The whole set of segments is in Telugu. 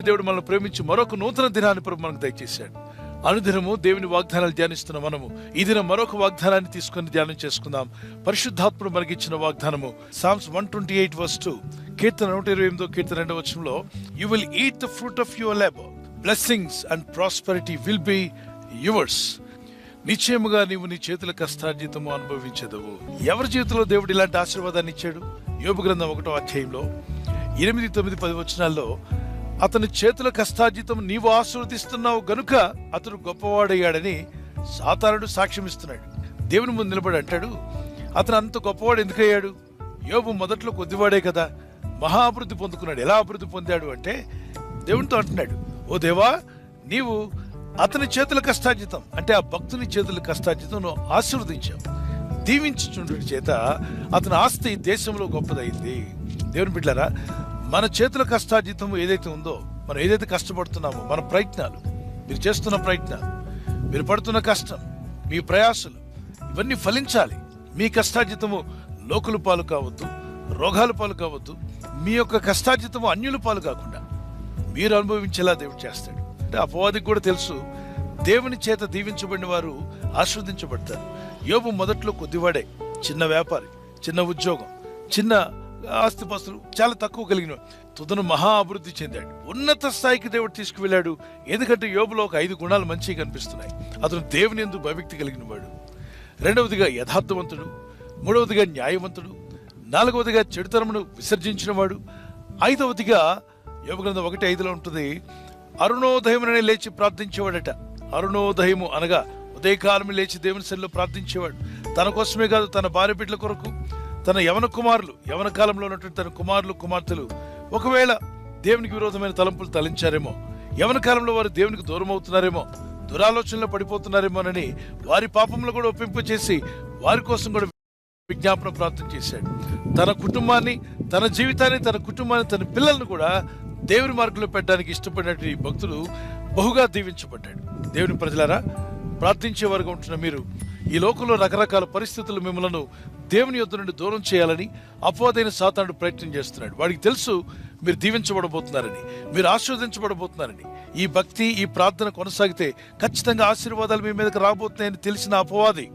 దేవుడు మనల్ని ప్రేమించి మరొక నూతన దినాన్ని ప్రభు మనకు దయచేశాడు. అనుదినము దేవుని వాగ్దానాలు ధ్యానిస్తున్న మనము ఈ దినం మరొక వాగ్దానాన్ని తీసుకుని ధ్యానం చేసుకుందాం. పరిశుద్ధాత్ముడు మనకి ఇచ్చిన వాగ్దానము Psalms 128:2, కీర్తన 128 కీర్తన 2వ వచనంలో, you will eat the fruit of your labour, blessings and prosperity will be yours. నిశ్చయముగా నీవు నీ చేతుల కష్టార్జితము అనుభవించదవు. ఎవరి జీవితంలో దేవుడు ఇలాంటి ఆశీర్వాదాన్ని ఇచ్చాడు? యోబు గ్రంథం 1వ అధ్యాయంలో 8, 9, 10 వచనాల్లో, అతని చేతుల కష్టార్జితం నీవు ఆశీర్వదిస్తున్నావు గనుక అతడు గొప్పవాడయ్యాడని సాతానుడు సాక్ష్యం ఇస్తున్నాడు. దేవుని ముందు నిలబడి అంటాడు, అతను అంత గొప్పవాడు ఎందుకయ్యాడు? యోబు మొదట్లో కొద్దివాడే కదా, మహా అభివృద్ధి పొందుకున్నాడు. ఎలా అభివృద్ధి పొందాడు అంటే, దేవునితో అంటున్నాడు, ఓ దేవా, నీవు అతని చేతుల కష్టార్జితం అంటే ఆ భక్తుని చేతుల కష్టార్జితం నువ్వు ఆశీర్వదించావు. దీవించుచుండుట చేత అతని ఆస్తి దేశంలో గొప్పదైంది. దేవుని బిడ్డలారా, మన చేతుల కష్టార్జితం ఏదైతే ఉందో, మనం ఏదైతే కష్టపడుతున్నామో, మన ప్రయత్నాలు, మీరు చేస్తున్న ప్రయత్నాలు, మీరు పడుతున్న కష్టం, మీ ప్రయాసలు, ఇవన్నీ ఫలించాలి. మీ కష్టార్జితము లోకుల పాలు కావద్దు, రోగాల పాలు కావద్దు. మీ యొక్క కష్టార్జితము అన్యుల పాలు కాకుండా మీరు అనుభవించేలా దేవుడు చేస్తాడు. అంటే అపవాదికి కూడా తెలుసు, దేవుని చేత దీవించబడిన వారు ఆస్వాదించబడతారు. యోబు మొదట్లో కొద్దివాడే, చిన్న వ్యాపారి, చిన్న ఉద్యోగం, చిన్న ఆస్తిపాస్తులు చాలా తక్కువ కలిగిన, తుదను మహా అభివృద్ధి చెందాడు. ఉన్నత స్థాయికి దేవుడు తీసుకువెళ్ళాడు. ఎందుకంటే యోబులో ఒక 5 గుణాలు మంచిగా కనిపిస్తున్నాయి. అతను దేవుని యందు భయభక్తి కలిగిన వాడు, 2వదిగా యథార్థవంతుడు, 3వదిగా న్యాయవంతుడు, 4వదిగా చెడుతనమును విసర్జించిన వాడు, 5వదిగా యోబు గ్రంథం 1:5లో ఉంటుంది, అరుణోదయముననే లేచి ప్రార్థించేవాడట. అరుణోదయము అనగా ఉదయకాలము లేచి దేవుని సన్నిధిలో ప్రార్థించేవాడు. తన కోసమే కాదు, తన భార్య బిడ్డల కొరకు, తన యవన కుమారులు, యవన కాలంలో ఉన్నటువంటి తన కుమారులు కుమార్తెలు ఒకవేళ దేవునికి విరోధమైన తలంపులు తలించారేమో, యవన కాలంలో వారు దేవునికి దూరం అవుతున్నారేమో, దురాలోచనలో పడిపోతున్నారేమోనని వారి పాపంలో కూడా ఒప్పింపు చేసి వారి కోసం కూడా విజ్ఞాపన ప్రార్థన చేశాడు. తన కుటుంబాన్ని, తన జీవితాన్ని, తన కుటుంబాన్ని, తన పిల్లలను కూడా దేవుని మార్గంలో పెట్టడానికి ఇష్టపడినటువంటి భక్తుడు బహుగా దీవించబడ్డాడు. దేవుని ప్రజలారా, ప్రార్థించే వారుగా ఉంటున్న మీరు, ఈ లోకంలో రకరకాల పరిస్థితులు మిమ్మల్ని దేవుని యొద్ద నుండి దూరం చేయాలని అపవాదైన సాతానుడు ప్రయత్నం చేస్తున్నాడు. వాడికి తెలుసు మీరు దీవించబడబోతున్నారని, మీరు ఆశీర్వదించబడబోతున్నారని. ఈ భక్తి, ఈ ప్రార్థన కొనసాగితే ఖచ్చితంగా ఆశీర్వాదాలు మీ మీదకి రాబోతున్నాయని తెలిసిన అపవాది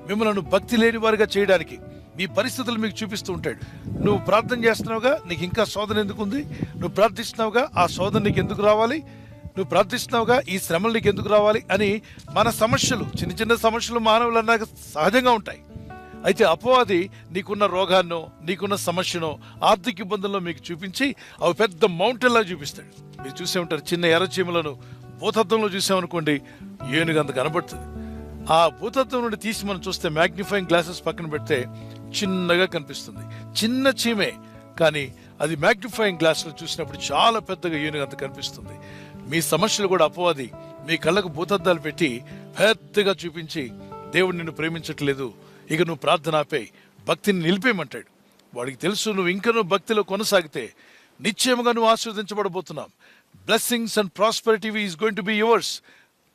మిమ్మల్ని భక్తి లేని వారిగా చేయడానికి మీ పరిస్థితులు మీకు చూపిస్తూ ఉంటాడు. నువ్వు ప్రార్థన చేస్తున్నావుగా, నీకు ఇంకా శోధన ఎందుకు ఉంది? నువ్వు ప్రార్థిస్తున్నావుగా, ఆ శోధన నీకు ఎందుకు రావాలి? నువ్వు ప్రార్థిస్తున్నావుగా, ఈ శ్రమలు నీకు ఎందుకు రావాలి అని మన సమస్యలు, చిన్న చిన్న సమస్యలు మానవులు అన్నాక సహజంగా ఉంటాయి. అయితే అపవాది నీకున్న రోగాన్నో, నీకున్న సమస్యనో, ఆర్థిక ఇబ్బందుల్లో మీకు చూపించి అవి పెద్ద మౌంటైన్లా చూపిస్తాడు. మీరు చూసే ఉంటారు, చిన్న ఎర్రచీమలను భూతత్వంలో చూసామనుకోండి, ఏనుగంత కనబడుతుంది. ఆ భూతత్వం నుండి తీసి మనం చూస్తే మ్యాగ్నిఫైయింగ్ గ్లాసెస్ పక్కన పెడితే చిన్నగా కనిపిస్తుంది. చిన్న చీమే, కానీ అది మ్యాగ్నిఫైయింగ్ గ్లాసులో చూసినప్పుడు చాలా పెద్దగా ఏనుగంత కనిపిస్తుంది. మీ సమస్యలు కూడా అపవాది మీ కళ్ళకు భూతద్దాలు పెట్టి పెద్దగా చూపించి, దేవుడు నిన్ను ప్రేమించట్లేదు, ఇక నువ్వు ప్రార్థన ఆపేయి, భక్తిని నిలిపేయమంటాడు. వాడికి తెలుసు నువ్వు ఇంకా భక్తిలో కొనసాగితే నిశ్చయముగా నువ్వు ఆశీర్వదించబడబోతున్నావు. Blessings and prosperity is going to be yours.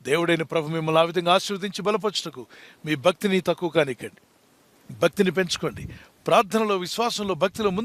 దేవుడైన ప్రభు మిమ్మల్ని ఆ విధంగా ఆశీర్వదించి బలపరచుటకు మీ భక్తిని తక్కువ కానికండి, భక్తిని పెంచుకోండి. ప్రార్థనలో, విశ్వాసంలో, భక్తిలో ముందు